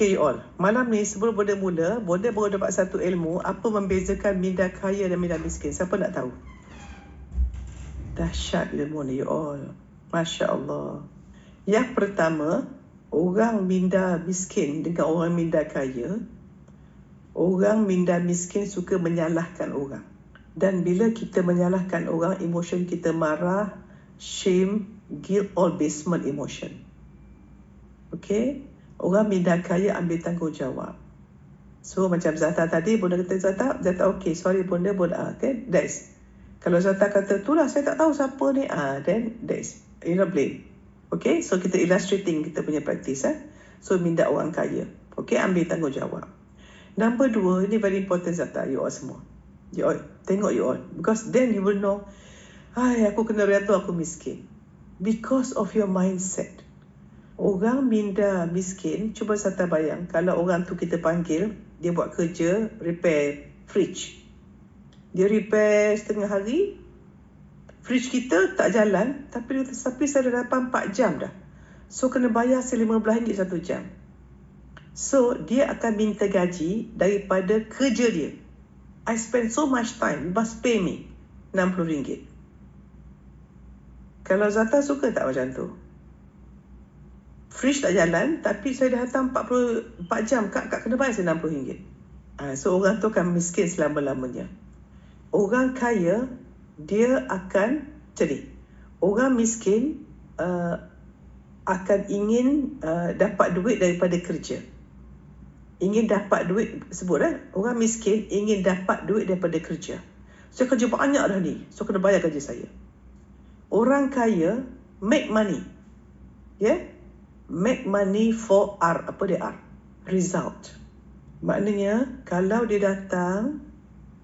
Okay, you all. Malam ni sebelum Bonda mula, Bonda baru dapat satu ilmu apa membezakan minda kaya dan minda miskin. Siapa nak tahu? Dahsyat ilmu ni, you all. Masya Allah. Yang pertama, orang minda miskin dengan orang minda kaya, orang minda miskin suka menyalahkan orang. Dan bila kita menyalahkan orang, emotion kita marah, shame, guilt, all basement emotion. Okay? Orang minda kaya ambil tanggungjawab. So macam Zata tadi, Bonda kata Zata okay, sorry Bonda, okay, that's. Kalau Zata kata, itulah saya tak tahu siapa ni, then that's, blame. Okay, so kita illustrating kita punya practice. So minda orang kaya, okay, ambil tanggungjawab. Number 2, ini very important Zata, you all semua. You all, tengok you all. Because then you will know, aku kena redha aku miskin. Because of your mindset. Orang minda miskin, cuba Zata bayang, kalau orang tu kita panggil, dia buat kerja, repair fridge. Dia repair setengah hari, fridge kita tak jalan, tapi saya dah dapat 4 jam dah. So, kena bayar RM15 satu jam. So, dia akan minta gaji daripada kerja dia. I spend so much time, you must pay me RM60. Kalau Zata suka tak macam tu? Fridge tak jalan, tapi saya dah datang 44 jam, Kak kena bayar saya RM60. So, orang tu akan miskin selama-lamanya. Orang kaya, dia akan jadi. Orang miskin akan ingin dapat duit daripada kerja. Ingin dapat duit, sebut orang miskin ingin dapat duit daripada kerja. Saya kerja banyak dah ni, so kena bayar gaji saya. Orang kaya, make money. Make money for R. Apa dia R? Result. Maknanya, kalau dia datang,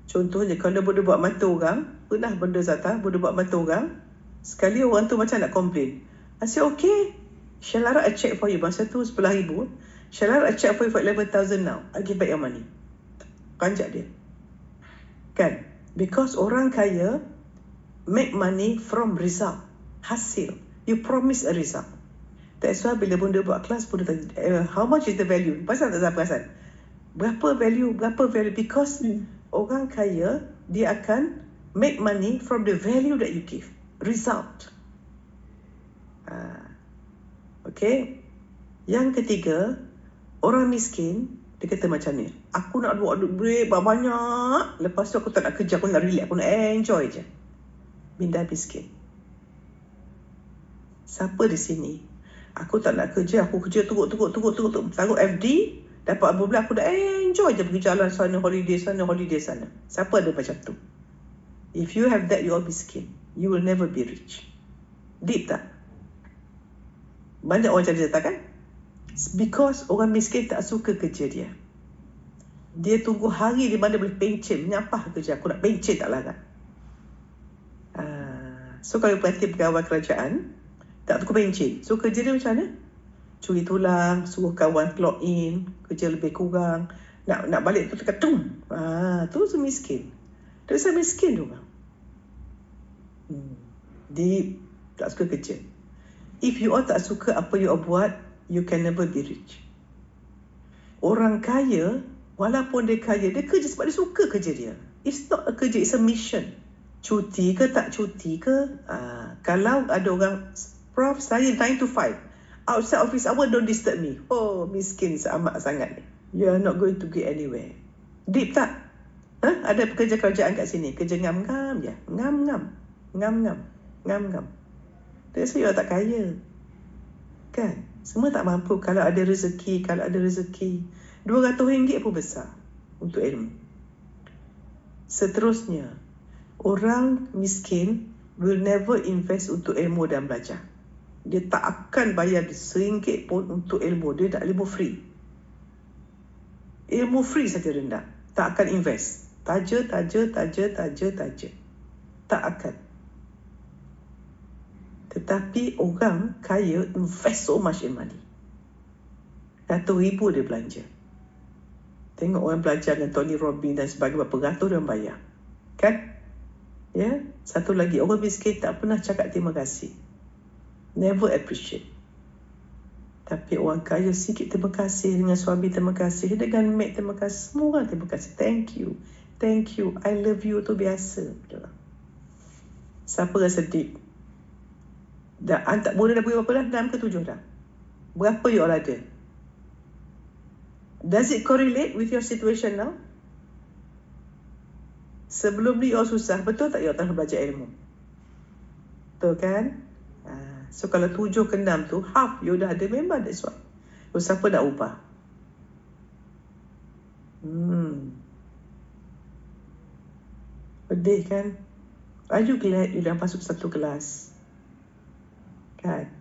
contohnya, kalau Bonda buat mata orang, pernah Bonda Zata, Bonda buat mata orang, sekali orang tu macam nak complain. I say, okay, shall I write a check for you? Masa tu RM10,000. Shall I write a check for you for 11,000 now? I give back your money. Panjat dia. Kan? Because orang kaya make money from result. Hasil. You promise a result. That's why bila Bonda buat kelas, Bonda tanya, how much is the value? Pasal tak perasan? Berapa value? Because orang kaya, dia akan make money from the value that you give. Result. Okay. Yang ketiga, orang miskin, dia kata macam ni, aku nak buat duit banyak, lepas tu aku tak nak kerja, aku nak relax, aku nak enjoy je. Minda miskin. Siapa di sini? Aku tak nak kerja, aku kerja turut, taruh FD, dapat berbulan, aku dah enjoy je pergi jalan sana, holiday sana. Siapa ada macam tu? If you have that, you will be miskin. You will never be rich. Deep tak? Banyak orang cakap tak kan? Because orang miskin tak suka kerja dia. Dia tunggu hari di mana boleh pencen, menyapah kerja. Aku nak pencen tak larat. So kalau perhati pegawai kerajaan, tak suka pencen. So kerja dia macam mana? Curi tulang, suruh kawan clock in, kerja lebih kurang. Nak balik tu tekan tum. Tu miskin. Dia rasa miskin tu orang. Dia tak suka kerja. If you all tak suka apa you all buat, you can never be rich. Orang kaya, walaupun dia kaya, dia kerja sebab dia suka kerja dia. It's not a kerja, it's a mission. Cuti ke tak cuti ke? Kalau ada orang, Prof, saya 9 to 5. Outside office hour, don't disturb me. Oh, miskin amat sangat ni. You are not going to get anywhere. Deep tak? Ada pekerja kerajaan kat sini. Kerja ngam-ngam je. Ngam-ngam. That's why you tak kaya. Kan? Semua tak mampu. Kalau ada rezeki, RM200 pun besar untuk ilmu. Seterusnya, orang miskin will never invest untuk ilmu dan belajar. Dia tak akan bayar RM1 pun untuk ilmu. Dia tak ilmu free. Ilmu free saja rendah. Tak akan invest. Taja. Tak akan. Tetapi orang kaya invest so much in money. Ratus ribu dia belanja. Tengok orang belajar dengan Tony Robbins dan sebagainya, berapa ratus dia bayar. Kan? Ya. Satu lagi, orang miskin tak pernah cakap terima kasih. Never appreciate. Tapi orang kaya sikit terima kasih, dengan suami terima kasih, dengan maid terima kasih, semua orang terima kasih. Thank you, I love you tu biasa. Siapa rasa deep? Dah antak bola dah berapa dah? 6 ke 7 dah? Berapa you all ada? Does it correlate with your situation now? Sebelum ni you all susah, betul tak you all tengah belajar ilmu? Betul kan? So kalau 7 ke 6 tu, half you dah ada, memang that's why. So siapa nak ubah? Pedih kan? Are you glad you dah masuk satu kelas? Kan?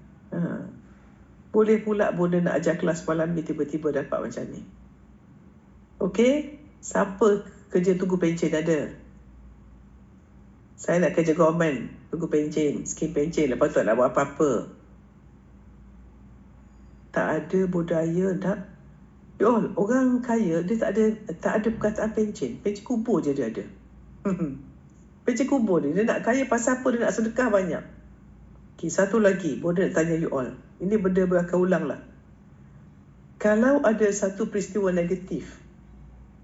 Boleh pula Bonda nak ajar kelas malam ni, tiba-tiba dapat macam ni. Okay? Siapa kerja tunggu pencen ada? Saya nak kerja government, tunggu pencen, skim pencen, lepas tu nak buat apa-apa. Tak ada budaya nak. Orang kaya dia tak ada perkataan pencen. Pencen kubur je dia ada. Pencen kubur dia nak kaya pasal apa? Dia nak sedekah banyak. Okay, satu lagi Bonda nak tanya you all. Ini benda berakal ulang lah. Kalau ada satu peristiwa negatif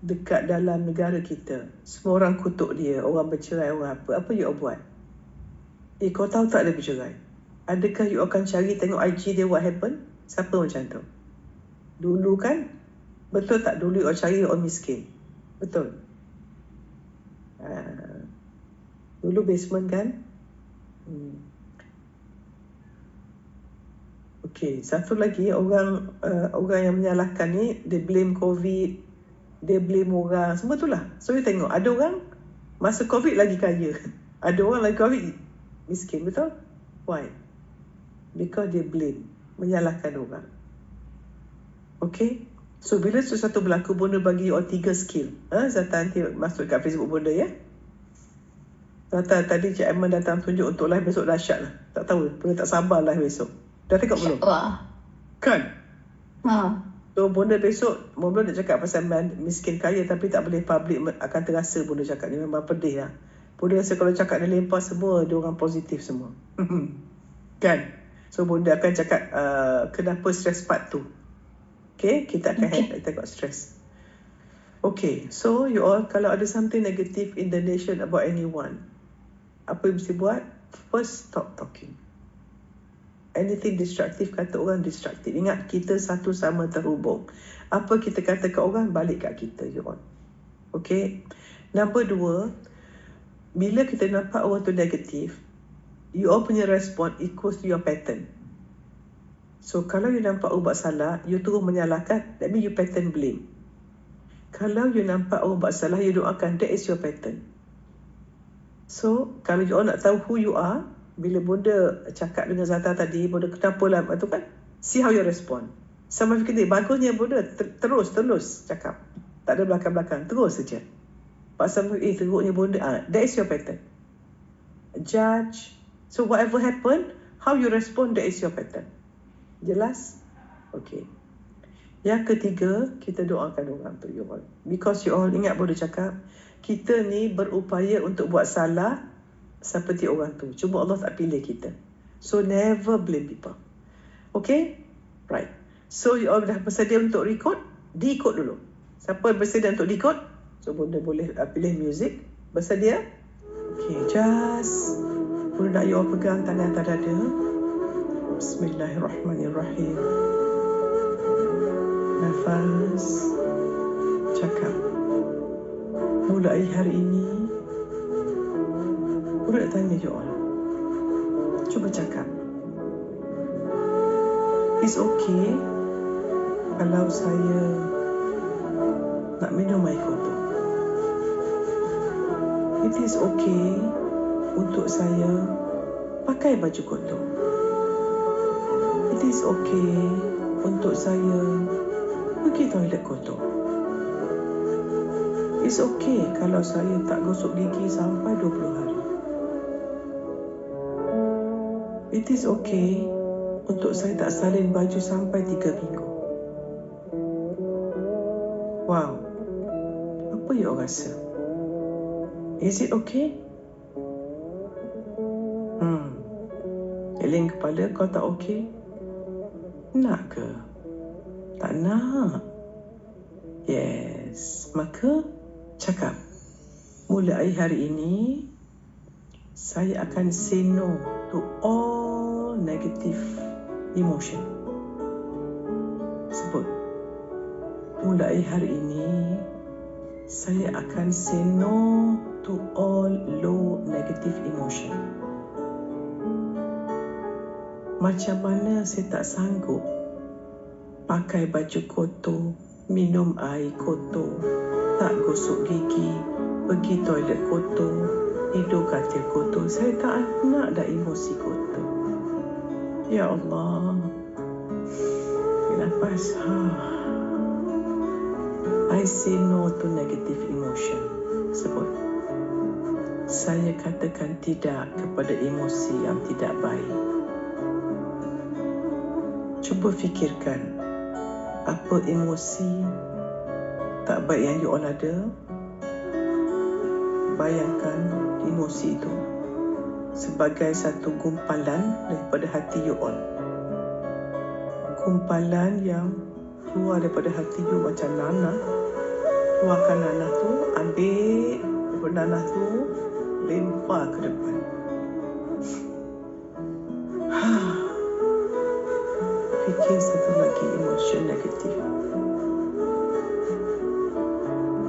dekat dalam negara kita, semua orang kutuk dia, orang bercerai, orang apa you all buat? Kau tahu tak dia bercerai? Adakah you akan cari tengok IG dia what happen? Siapa macam tu? Dulu kan? Betul tak dulu you all cari orang miskin? Betul? Dulu basement kan? Okay, satu lagi orang yang menyalahkan ni, dia blame COVID, dia blame orang, semua tu lah. So you tengok, ada orang masa COVID lagi kaya, ada orang lagi COVID miskin, betul? Why? Because dia blame, menyalahkan orang. Okay? So bila sesuatu berlaku, Bonda bagi you all 3 skill. Zata nanti masuk kat Facebook Bonda ya. Zata tadi Cik Aiman datang tunjuk untuk live besok, dahsyat lah. Tak tahu, Bonda tak sabar live besok. Dah tengok belum? Kan? So Bonda besok, Bonda nak cakap pasal miskin kaya, tapi tak boleh public, akan terasa Bonda cakap ni. Memang pedih lah. Bonda rasa kalau cakap dia lempar semua, dia orang positif semua. Kan? So Bonda akan cakap kenapa stress part tu. Okay? Kita akan tengok stress. Okay, so you all, kalau ada something negative in the nation about anyone, apa yang mesti buat? First, stop talking. Anything destructive, kata orang destructive. Ingat, kita satu sama terhubung. Apa kita kata ke orang, balik kat kita, you all. Okay? Number 2, bila kita nampak orang tu negatif, you all punya respon equals to your pattern. So, kalau you nampak orang buat salah, you terus menyalahkan, that means you pattern blame. Kalau you nampak orang buat salah, you doakan, that is your pattern. So, kalau you all nak tahu who you are, bila Bonda cakap dengan Zata tadi, Bonda kenapa lah tu kan, see how you respond. Sama fikir, bagusnya Bonda terus cakap, tak ada belakang-belakang, terus saja. Pasal teruknya Bonda, that is your pattern. Judge. So whatever happen, how you respond, that is your pattern. Jelas? Okay. Yang ketiga, kita doakan orang tu, you all. Because you all ingat Bonda cakap, kita ni berupaya untuk buat salah seperti orang tu. Cuma Allah tak pilih kita. So never blame people. Okay? Right. So you all dah bersedia untuk record? Decode dulu. Siapa bersedia untuk decode? So Bonda boleh pilih music. Bersedia? Okay, just Bonda nak you all pegang tangan atas dada. Bismillahirrahmanirrahim. Nafas. Cakap. Mulai hari ini, Bonda nak tanya you all. Cuba cakap. It's okay kalau saya nak minum air kotor. It is okay untuk saya pakai baju kotor. It is okay untuk saya pergi toilet kotor. It's okay kalau saya tak gosok gigi sampai 20 hari. It is okay untuk saya tak salin baju sampai 3 minggu. Wow. Apa you rasa? Is it okay? Eling kepala, kau tak okay? Nak ke? Tak nak. Yes. Maka cakap, mulai hari ini saya akan say no to all negative emotion. Sebut. Mulai hari ini saya akan say no to all low negative emotion. Macam mana saya tak sanggup pakai baju kotor, minum air kotor, tak gosok gigi, pergi toilet kotor, tidur katil kotor. Saya tak nak dah emosi kotor. Ya Allah. Nafas. I say no to negative emotion. Sebut. Saya katakan tidak kepada emosi yang tidak baik. Cuba fikirkan apa emosi tak baik yang you all ada. Bayangkan emosi itu sebagai satu gumpalan daripada hati you all. Gumpalan yang keluar daripada hati you macam nanah. Keluarkan nanah tu, ambil daripada nanah tu, lempar ke depan. Fikir satu lagi emosi negatif.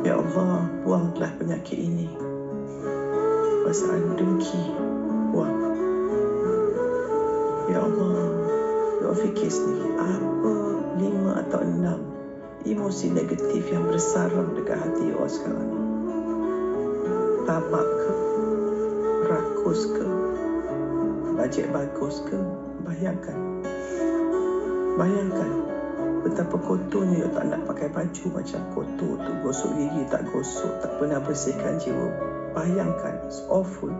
Ya Allah, buanglah penyakit ini. Perasaan dengki, buang. Ya Allah, you fikir sendiri, apa 5 atau 6 emosi negatif yang bersarang dekat hati you sekarang ni? Tamak ke? Rakus ke? Bajet bagus ke? Bayangkan betapa kotornya you tak nak pakai baju macam kotor tu, gosok gigi tak gosok, tak pernah bersihkan jiwa. Bayangkan, it's awful.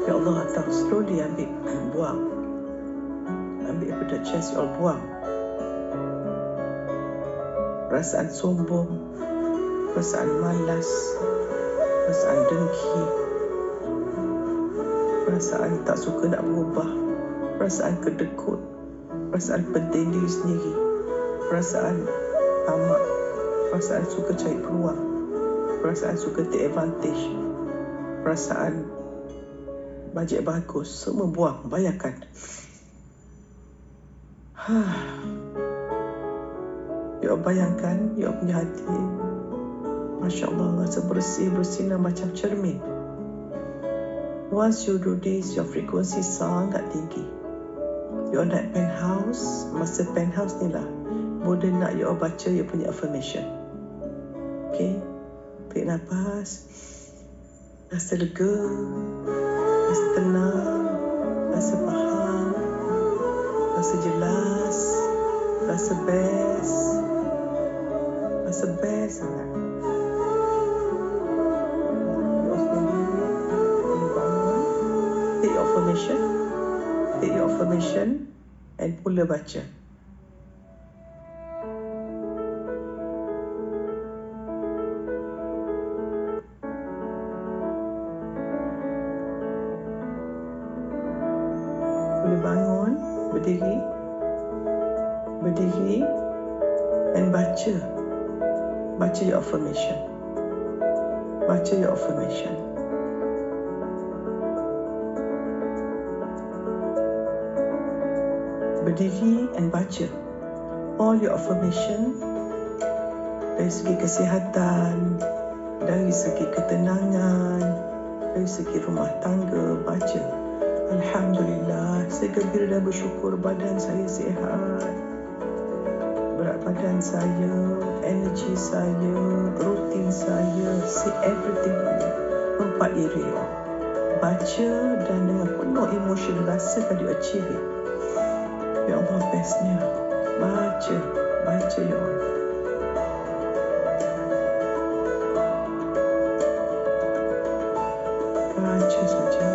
Ya Allah, atau slowly ambil, buang. Ambil daripada chest, you all buang. Perasaan sombong, perasaan malas, perasaan dengki, perasaan tak suka nak berubah, perasaan kedekut, perasaan penting diri sendiri, perasaan tamak, perasaan suka cari peluang, perasaan suka take advantage, perasaan bajet bagus, semua buang. Bayangkan. You bayangkan, you punya hati, Masya Allah, rasa bersih, bersinar macam cermin. Once you do this, your frequency sangat tinggi. You naik penthouse, masa penthouse ni lah, boleh nak you baca you punya affirmation. Okay, tarik nafas, rasa lega, rasa tenang, rasa faham, rasa jelas, rasa best sangat. Take your affirmation and mula baca. Boleh bangun, berdiri and baca your affirmation. Baca your affirmation. Berdiri and baca all your affirmation dari segi kesihatan, dari segi ketenangan, dari segi rumah tangga. Baca, Alhamdulillah, saya gembira dan bersyukur badan saya sihat, berat badan saya, energi saya, rutin saya, see everything. 4 area. Baca dan dengan penuh emosi rasakan you achieve it. Ya Allah, bestnya. Baca ya Allah. Baca saja.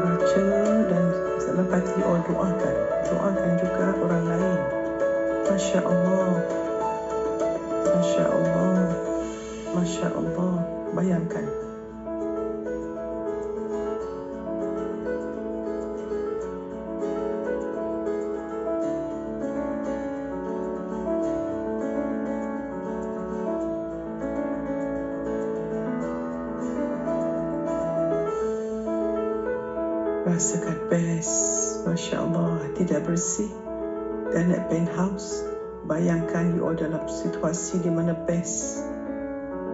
Baca dan selepas itu doakan juga orang lain. Masya Allah. Masya Allah. Masya Allah. Bayangkan. Rasakan best. Masya Allah. Tidak bersih. Dan nak penthouse. Bayangkan you all dalam situasi di mana best.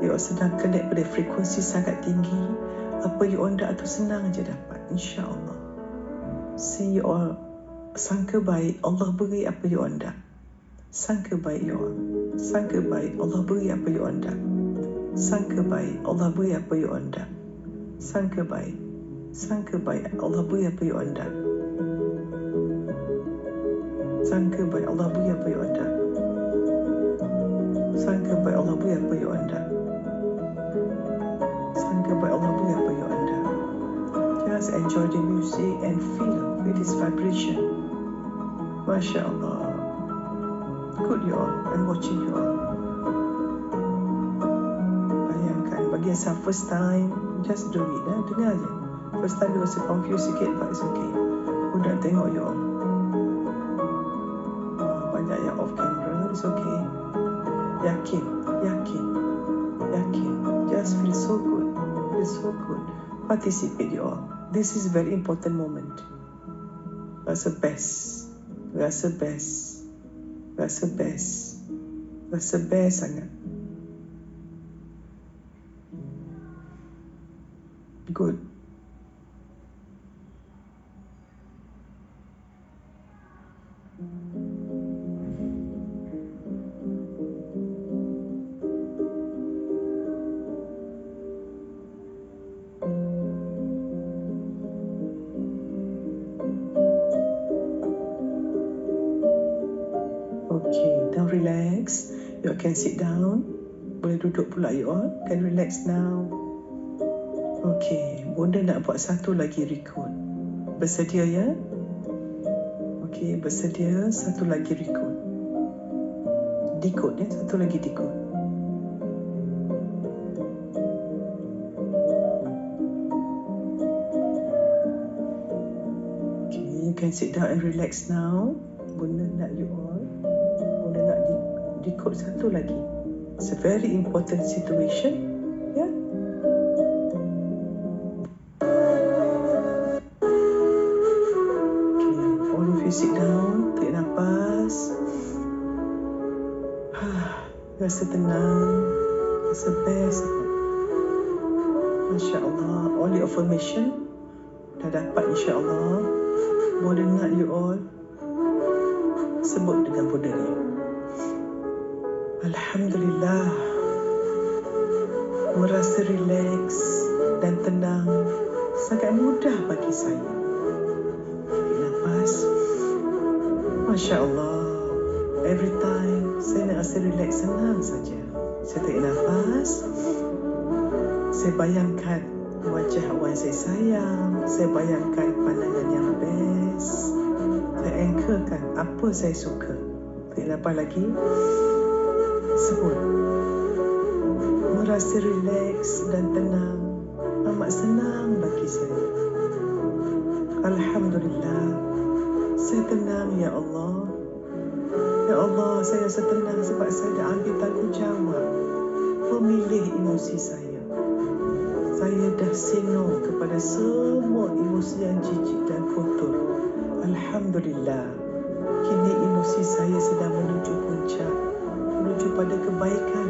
You all sedang connect pada frekuensi sangat tinggi. Apa you all nak tu senang je dapat. InsyaAllah. See you all. Sangka baik Allah beri apa you all nak. Sangka baik you all. Sangka baik Allah beri apa you all nak. Sangka baik Allah beri apa you all nak. Sangka baik. Sangka baik Allah beri apa you all nak. Sangka baik Allah beri apa you all nak. Sangka baik Allah beri apa you all nak. Sangka baik Allah beri apa you all nak. Just enjoy the music and feel its vibration. Masya Allah. Good you all. I'm watching you all. Bayangkan bagi yang first time, just do it. Dengar je. First time you rasa confused sikit, but it's okay. Udah tengok you all. Banyak yang off camera, it's okay. Yakin, yakin, yakin. Just feel so good. Feel so good. Participate you all. This is very important moment. Rasa best. Rasa best. Rasa best. Rasa best sangat. Good. Okay, now relax. You all can sit down. Boleh duduk pula you all. Can relax now. Okay, Bunda nak buat satu lagi record. Bersedia ya? Okay, bersedia satu lagi record. Decode ya, satu lagi decode. Okay, you can sit down and relax now. Bunda nak you all. Bunda nak decode satu lagi. It's a very important situation. Ya? Yeah? Sit down, tarik nafas. Rasa tenang, rasa best. Masya Allah, all the affirmation dah dapat insya-Allah. Boleh nak you all sebut dengan Bunda ni. Alhamdulillah, merasa relax dan tenang sangat mudah bagi saya. Tarik nafas. Masya Allah, every time saya nak rasa relax, senang saja. Saya tarik nafas. Saya bayangkan wajah awak saya sayang. Saya bayangkan pandangan yang best. Saya anchorkan apa saya suka. Tarik nafas lagi. Sebut. Merasa relax dan tenang. Amat senang bagi saya. Alhamdulillah. Saya tenang, Ya Allah. Ya Allah, saya rasa tenang sebab saya dah ambil tanggungjawab memilih emosi saya. Saya dah say no kepada semua emosi yang jijik dan kotor. Alhamdulillah. Kini emosi saya sedang menuju puncak, menuju pada kebaikan.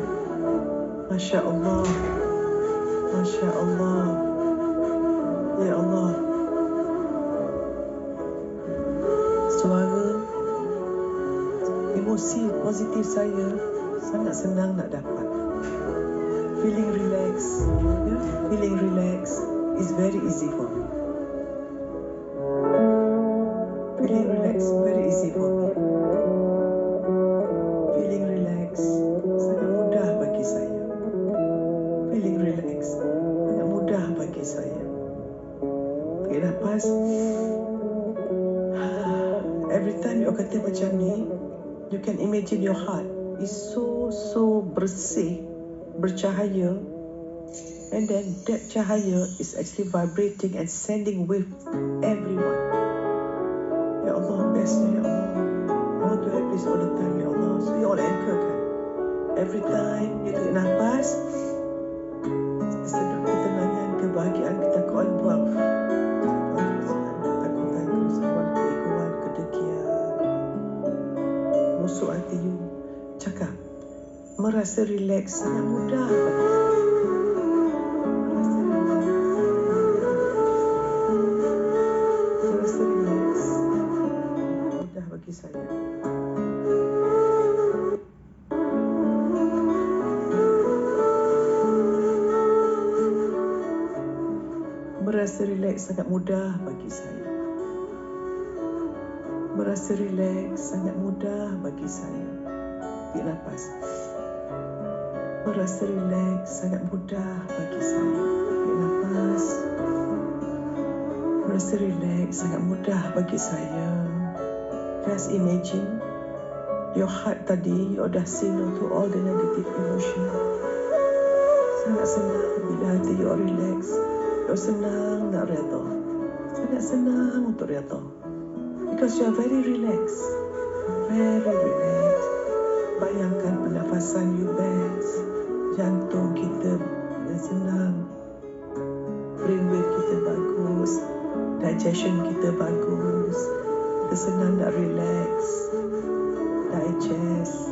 Masya Allah. Masya Allah. Ya Allah. Suara emosi positif saya sangat senang nak dapat. Feeling relax, feeling relax is very easy for me. Feeling relax very easy for me. Feeling relax sangat mudah bagi saya. Feeling relax sangat mudah bagi saya. Tarik nafas. Every time you kata macam ni, you can imagine your heart is so bersih, bercahaya, and then that cahaya is actually vibrating and sending wave everyone. Ya Allah, bestnya Ya Allah. I want to have this all the time, Ya Allah. So you all anchorkan. Every time you tarik nafas, sedut ketenangan, kebahagiaan kita akan buang. Ketakutan, kerisauan, keegoan, kedegian. Musuh hati you. Cakap. Merasa relax sangat mudah bagi saya. Merasa relax mudah bagi saya. Merasa relax sangat mudah bagi saya. Merasa relax sangat mudah bagi saya. Tarik nafas. Merasa relax sangat mudah bagi saya. Tarik nafas. Merasa relax sangat mudah bagi saya. Just imagine your heart tadi, you dah say no to all the negative emotion. Sangat senang bila hati you relax. You senang nak redha. Sangat senang untuk redha. Because you are very relaxed. Very relaxed. Bayangkan pernafasan you best. Jantung kita senang. Brainwave kita bagus. Digestion kita bagus. Kita senang nak relax. Digest.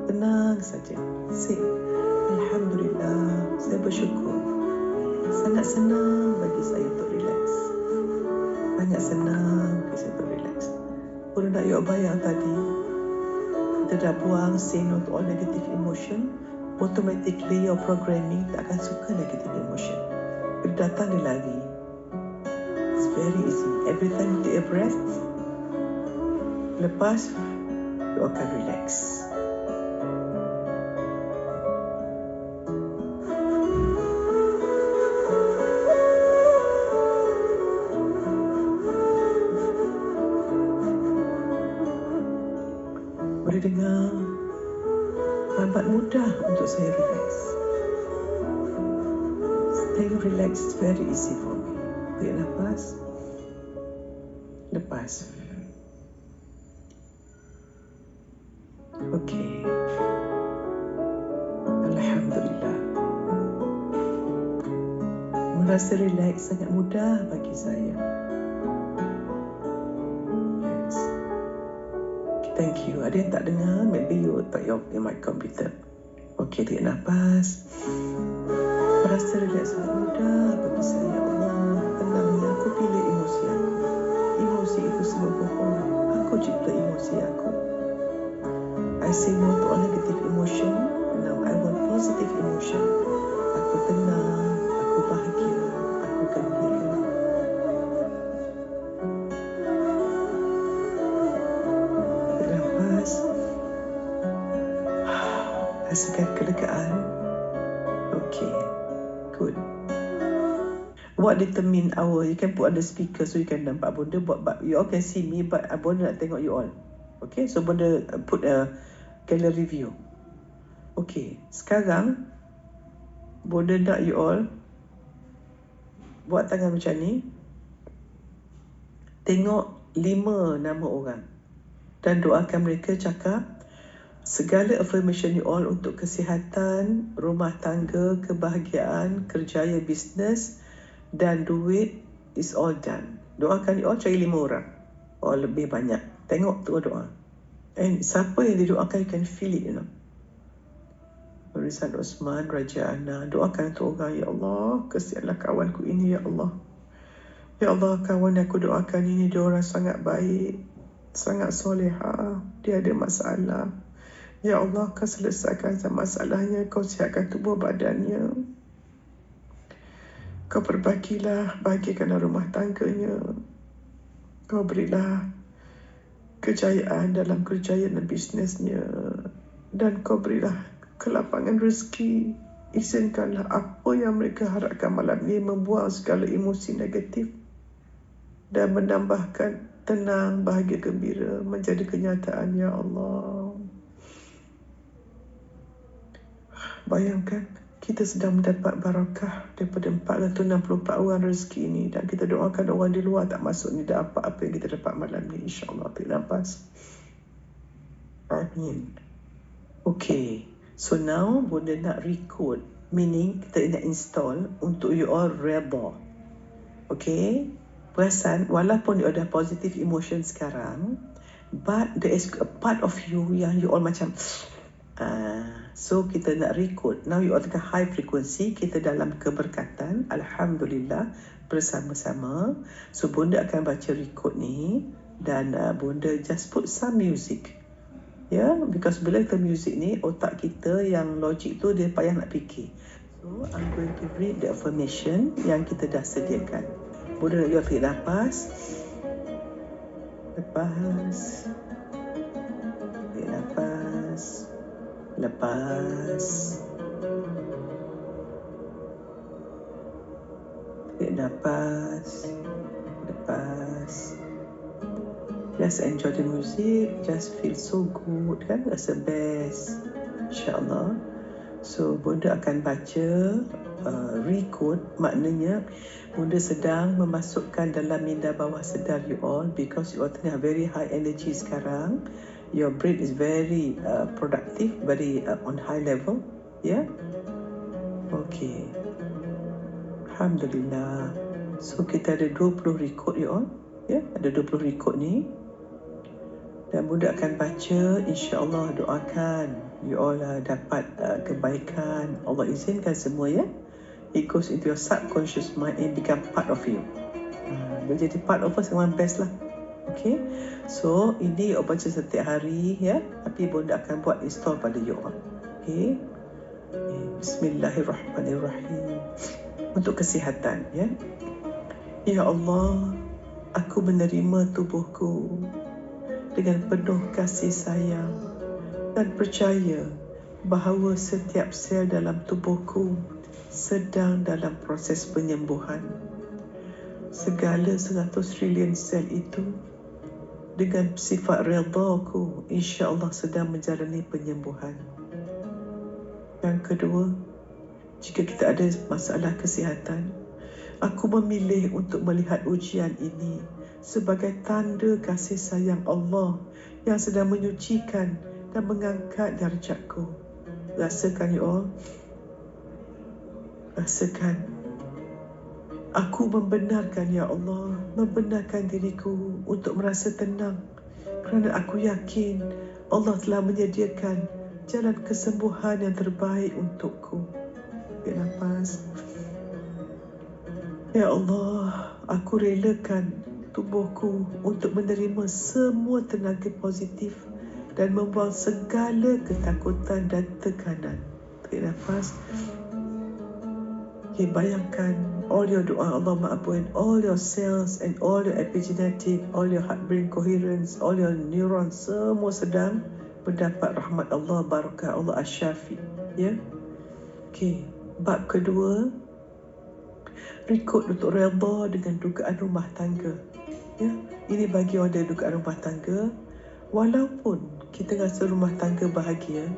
Tenang saja. Say, Alhamdulillah, saya bersyukur. Sangat senang bagi saya untuk relax. Sangat senang bagi saya untuk relax. Boleh nak you bayang tadi, kita dah buang, say no to all negative emotion, automatically your programming tak akan suka negative emotion. Bila datang dia lari. It's very easy. Every time you take a breath, lepas, you akan relax. Boleh dengar, amat mudah untuk saya relax. Staying relaxed is very easy for me. Tarik nafas. Lepas. Okey. Alhamdulillah. Merasa relax sangat mudah bagi saya. Yes. Thank you. Ada yang tak dengar? Maybe you tak your mic computer. Okey, tarik nafas. Merasa relax sangat mudah bagi saya. Allah, tenangnya aku pilih emosi aku. Emosi itu semua bohong. Aku cipta emosi aku. I say no to all negative emotion. Now I want positive emotion. Aku tenang, aku bahagia, aku gembira. Tarik nafas. Rasakan kelegaan. Okay, good. What determine our, you can put on the speaker so you can nampak Bonda, but you all can see me, but Bonda nak tengok you all. Okay, so Bonda put a gallery view. Okay, sekarang Bonda nak you all buat tangan macam ni. Tengok 5 nama orang dan doakan mereka, cakap segala affirmation you all untuk kesihatan, rumah tangga, kebahagiaan, kerjaya bisnes dan duit is all done. Doakan you all, cari 5 orang or lebih banyak. Tengok tu doa. And siapa yang didoakan, you can feel it, you know. Rizal Osman, Raja Ana, doakan untuk orang, ya Allah, kesianlah kawanku ini, ya Allah. Ya Allah, kawan aku doakan ini, dia orang sangat baik, sangat solehah, dia ada masalah. Ya Allah, kau selesaikan masalahnya, kau sihatkan tubuh badannya. Kau perbaikilah, bahagikanlah rumah tangganya. Kau berilah kejayaan dalam kerjayaan dan bisnesnya. Dan kau berilah kelapangan rezeki. Izinkanlah apa yang mereka harapkan malam ini, membuang segala emosi negatif dan menambahkan tenang, bahagia, gembira menjadi kenyataan, ya Allah. Bayangkan, kita sedang mendapat barakah daripada 464 orang rezeki ini, dan kita doakan orang di luar tak masuk ni dapat apa yang kita dapat malam ni, insyaAllah. Tarik nafas. Amin. Okay, so now Bunda nak record, meaning kita nak install untuk you all redha. Okay, perasan walaupun you ada positive emotion sekarang, but there is a part of you yang you all macam so kita nak record. Now you all tengah high frequency, kita dalam keberkatan, Alhamdulillah, bersama-sama. So Bunda akan baca record ni, dan Bunda just put some music. Because bila kita music ni, otak kita yang logik tu dia payah nak fikir. So I'm going to read the affirmation yang kita dah sediakan. Bunda nak tarik nafas. Lepas. Tarik nafas. Lepas. Tarik nafas. Lepas. Just enjoy the music. Just feel so good, kan? Rasa best, InsyaAllah. So Bunda akan baca record. Maknanya Bunda sedang memasukkan dalam minda bawah sedar you all, because you all tengah very high energy sekarang. Your brain is very productive, very on high level. Okay. Alhamdulillah. So kita ada 20 record you all. Ada 20 record ni. Dan Bunda akan baca, insyaAllah doakan you all dapat kebaikan. Allah izinkan semua, It goes into your subconscious mind and become part of you. Dia jadi part of us, memang best lah. Okay, so ini you baca setiap hari, tapi Bunda akan buat install pada you all. Okay, Bismillahirrahmanirrahim. Untuk kesihatan, Ya Allah, aku menerima tubuhku dengan penuh kasih sayang dan percaya bahawa setiap sel dalam tubuhku sedang dalam proses penyembuhan. Segala 100 trilion sel itu dengan sifat redhaku, insya-Allah sedang menjalani penyembuhan. Yang kedua, jika kita ada masalah kesihatan, aku memilih untuk melihat ujian ini sebagai tanda kasih sayang Allah yang sedang menyucikan dan mengangkat darjatku. Rasakan you all. Rasakan. Aku membenarkan, Ya Allah, membenarkan diriku untuk merasa tenang, kerana aku yakin Allah telah menyediakan jalan kesembuhan yang terbaik untukku. Ambil nafas. Ya Allah, aku relakan tubuhku untuk menerima semua tenaga positif dan membuang segala ketakutan dan tekanan. Tarik nafas. Okay, bayangkan all your doa, Allah maafkan, all your cells and all your epigenetic, all your heart brain coherence, all your neurons, semua sedang mendapat rahmat Allah, barakah Allah Asy-Syafi. Okay, bab kedua, record untuk redha dengan dugaan rumah tangga. Ini bagi orang ada dugaan rumah tangga. Walaupun kita rasa rumah tangga bahagia,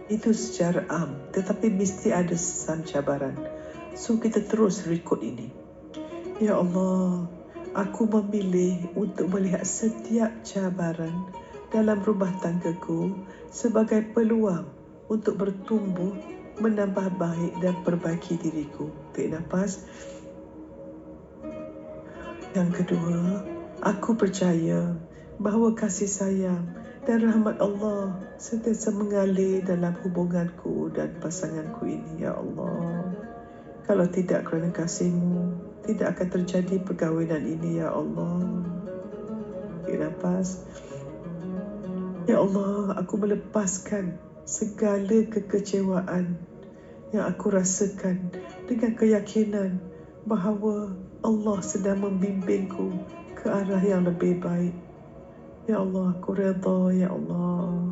itu secara am, tetapi mesti ada some cabaran. So kita terus record ini. Ya Allah, aku memilih untuk melihat setiap cabaran dalam rumah tanggaku sebagai peluang untuk bertumbuh, menambah baik dan perbaiki diriku. Tarik nafas. Yang kedua, aku percaya bahawa kasih sayang dan rahmat Allah sentiasa mengalir dalam hubunganku dan pasanganku ini, Ya Allah. Kalau tidak kerana kasih-Mu, tidak akan terjadi perkahwinan ini, Ya Allah. Tarik nafas. Ya Allah, aku melepaskan segala kekecewaan yang aku rasakan dengan keyakinan bahawa Allah sedang membimbingku ke arah yang lebih baik. Ya Allah, aku redha, Ya Allah.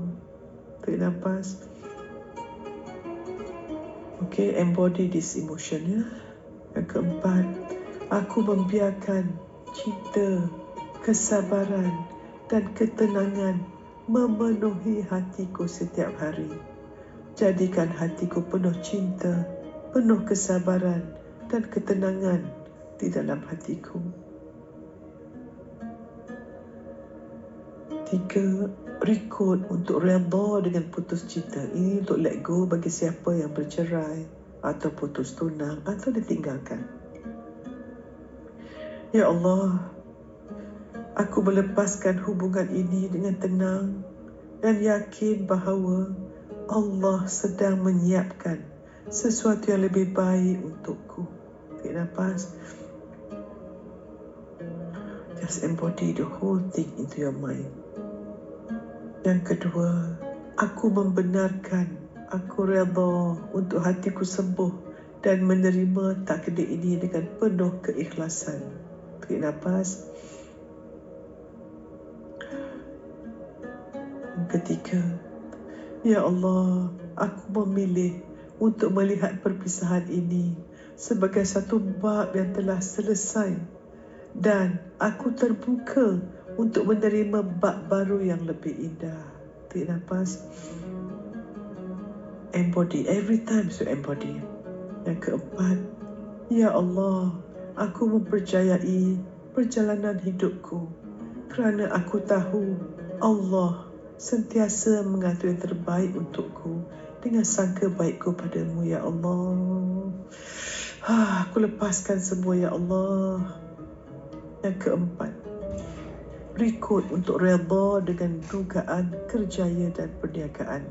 Tarik nafas. Okay, embody this emotion, Yang keempat, aku membiarkan cinta, kesabaran dan ketenangan memenuhi hatiku setiap hari. Jadikan hatiku penuh cinta, penuh kesabaran dan ketenangan di dalam hatiku. 3. Record untuk redha dengan putus cinta. Ini untuk let go bagi siapa yang bercerai atau putus tunang atau ditinggalkan. Ya Allah, aku melepaskan hubungan ini dengan tenang dan yakin bahawa Allah sedang menyiapkan sesuatu yang lebih baik untukku. Tarik nafas. Just embody the whole thing into your mind. Yang kedua, aku membenarkan, aku redha untuk hatiku sembuh dan menerima takdir ini dengan penuh keikhlasan. Tarik nafas. Yang ketiga, Ya Allah, aku memilih untuk melihat perpisahan ini sebagai satu bab yang telah selesai dan aku terbuka untuk menerima bab baru yang lebih indah. Tarik nafas. Embody. Every time you embody. Yang keempat, Ya Allah, aku mempercayai perjalanan hidupku kerana aku tahu Allah sentiasa mengatur yang terbaik untukku dengan sangka baikku padamu, Ya Allah. Aku lepaskan semua, Ya Allah. Yang keempat, record untuk redha dengan dugaan kerjaya dan perniagaan.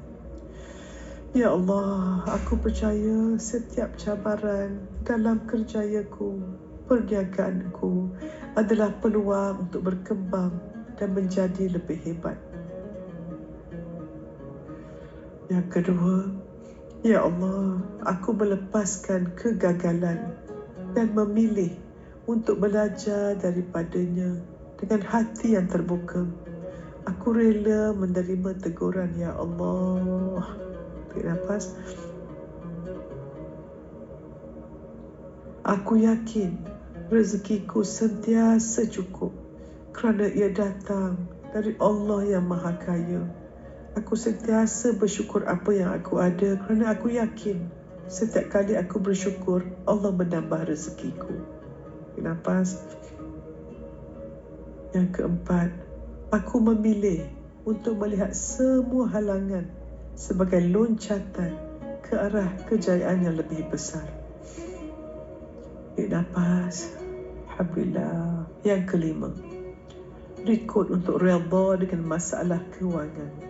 Ya Allah, aku percaya setiap cabaran dalam kerjayaku, perniagaanku adalah peluang untuk berkembang dan menjadi lebih hebat. Yang kedua, Ya Allah, aku melepaskan kegagalan dan memilih untuk belajar daripadanya dengan hati yang terbuka. Aku rela menerima teguran, Ya Allah. Tarik nafas. Aku yakin rezekiku sentiasa cukup kerana ia datang dari Allah yang Maha Kaya. Aku sentiasa bersyukur apa yang aku ada kerana aku yakin setiap kali aku bersyukur, Allah menambah rezekiku. Nafas. Yang keempat, aku memilih untuk melihat semua halangan sebagai loncatan ke arah kejayaan yang lebih besar. Nafas. Alhamdulillah. Yang kelima, record untuk redha dengan masalah kewangan.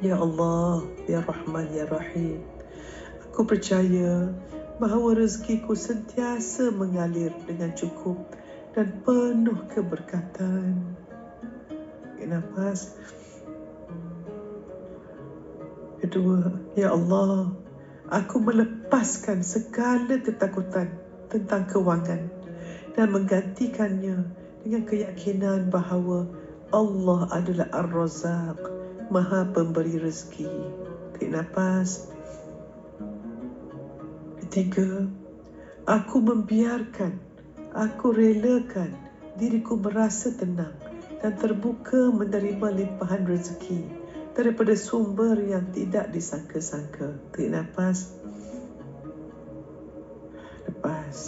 Ya Allah, Ya Rahman, Ya Rahim, aku percaya bahawa rezekiku sentiasa mengalir dengan cukup dan penuh keberkatan. Nafas. Kedua, Ya Allah, aku melepaskan segala ketakutan tentang kewangan dan menggantikannya dengan keyakinan bahawa Allah adalah Ar-Razzaq, Maha Pemberi rezeki. Tarik nafas. Ketiga, aku membiarkan, aku relakan diriku merasa tenang dan terbuka menerima limpahan rezeki daripada sumber yang tidak disangka-sangka. Tarik nafas. Lepas.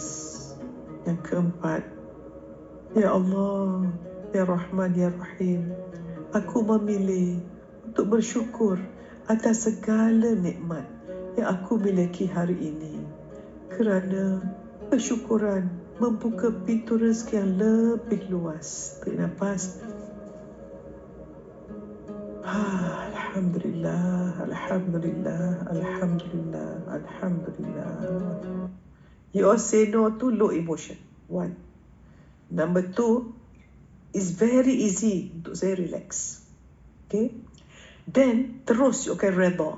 Yang keempat, Ya Allah, Ya Rahman, Ya Rahim, aku memilih untuk bersyukur atas segala nikmat yang aku miliki hari ini. Kerana kesyukuran membuka pintu rezeki yang lebih luas. Tarik nafas. Alhamdulillah, Alhamdulillah, Alhamdulillah, Alhamdulillah. You all say no to low emotion. 1. Number 2, it's very easy untuk saya relax. Okay? Then, terus you akan redha.